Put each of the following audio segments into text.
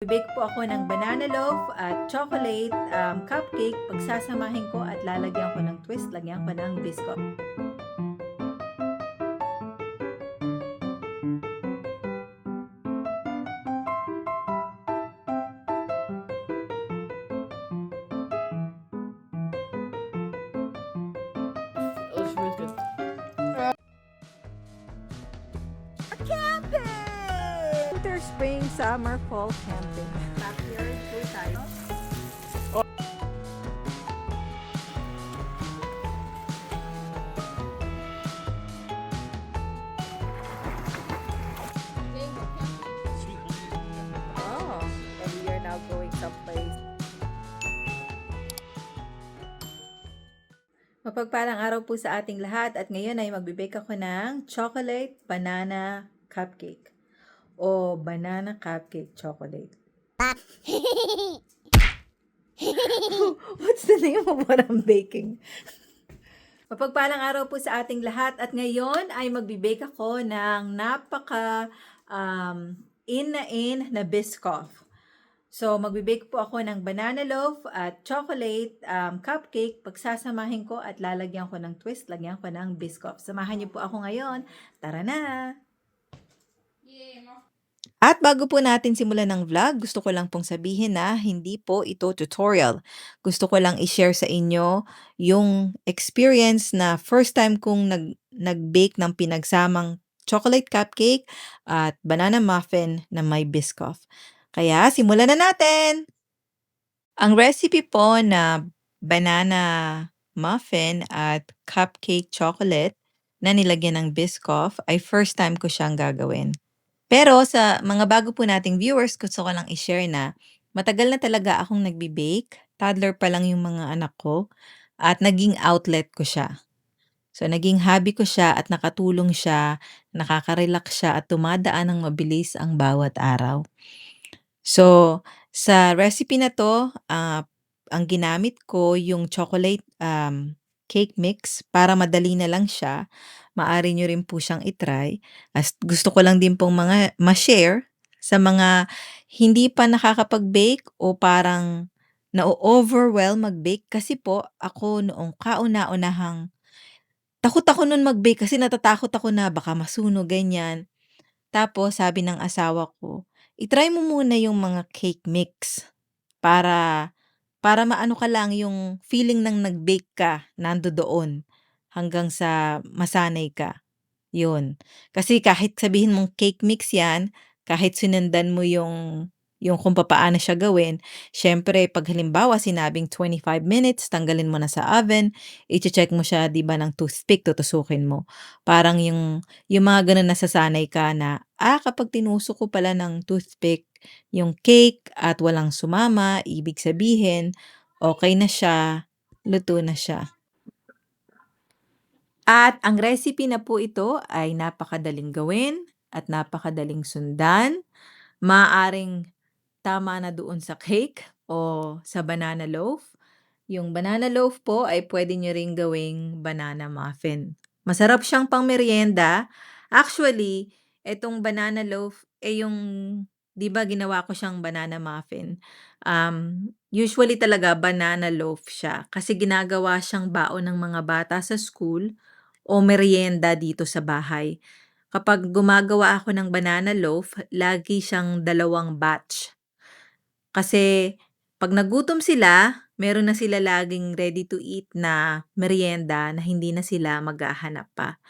Magbe-bake po ako ng banana loaf at chocolate cupcake. Pagsasamahin ko at lalagyan ko ng twist, lagyan ko ng biscuit. It was really good. Camping! Winter, spring, summer, fall camping. Backyard po tayo. Oh, and we are now going someplace. Mapagpalang araw po sa ating lahat at ngayon ay magbe-bake ako ng chocolate banana cupcake o banana cupcake chocolate. What's the name of what I'm baking? Mapagpalang araw po sa ating lahat at ngayon ay magbe-bake ako ng napaka in na Biscoff. So, magbe-bake po ako ng banana loaf at chocolate cupcake. Pagsasamahin ko at lalagyan ko ng twist, lagyan ko ng Biscoff. Samahan niyo po ako ngayon. Tara na! At bago po natin simulan ng vlog, gusto ko lang pong sabihin na hindi po ito tutorial. Gusto ko lang i-share sa inyo yung experience na first time kong nag-bake ng pinagsamang chocolate cupcake at banana muffin na may Biscoff. Kaya simulan na natin! Ang recipe po na banana muffin at cupcake chocolate na nilagyan ng Biscoff ay first time ko siyang gagawin. Pero sa mga bago po nating viewers, gusto ko lang i-share na matagal na talaga akong nagbi-bake. Toddler pa lang yung mga anak ko at naging outlet ko siya. So naging hobby ko siya at nakatulong siya, nakaka-relax siya at tumadaan ng mabilis ang bawat araw. So sa recipe na to, ang ginamit ko yung chocolate cake mix para madali na lang siya. Maaari nyo rin po siyang itry. As gusto ko lang din pong ma-share sa mga hindi pa nakakapag-bake o parang na-overwhelm mag-bake kasi po ako noong kauna-unahang takot ako nun mag-bake kasi natatakot ako na baka masunog ganyan. Tapos sabi ng asawa ko, "I-try mo muna yung mga cake mix para maano ka lang yung feeling ng nag-bake ka nandodoon hanggang sa masanay ka." Yun. Kasi kahit sabihin mong cake mix 'yan, kahit sinundan mo yung kung papaano siya gawin, siyempre 'pag halimbawa sinabing 25 minutes, tanggalin mo na sa oven, iche-check mo siya 'di ba ng toothpick, tutusukin mo. Parang yung mga gano'n nasasanay ka na, kapag tinusok ko pala ng toothpick yung cake at walang sumama, ibig sabihin okey na siya, luto na siya. At ang recipe na po ito ay napakadaling gawin at napakadaling sundan. Maaaring tama na doon sa cake o sa banana loaf. Yung banana loaf po ay pwede nyo ring gawing banana muffin. Masarap siyang pang-merienda. Actually, itong banana loaf, yung, di ba ginawa ko siyang banana muffin? Usually talaga banana loaf siya kasi ginagawa siyang baon ng mga bata sa school o merienda dito sa bahay. Kapag gumagawa ako ng banana loaf, lagi siyang 2 batch. Kasi 'pag nagutom sila, meron na sila laging ready to eat na merienda na hindi na sila maghahanap pa.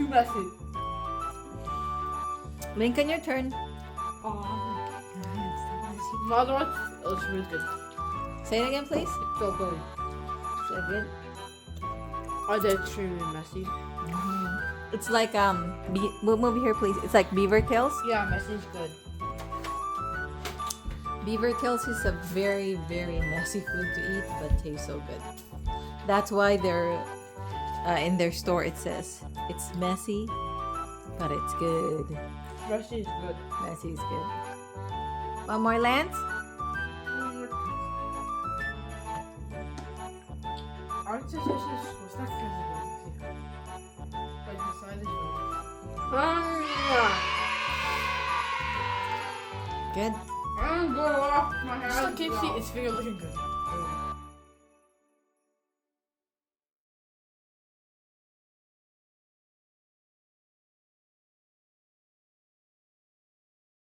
too messy. Lincoln, your turn. The other one, it was really good. Say it again, please. It's so good. So good. Are they extremely messy? It's like move over here, please. It's like beaver tails. Yeah, messy's good. Beaver tails is a very, very messy food to eat, but tastes so good. That's why they're in their store. It says it's messy, but it's good. Messy's good. Messy is good. One more, Lance. Aren't suspicious? What's that kind of like the side is Good. I'm going off my hand. It's still KFC. It's finger looking good.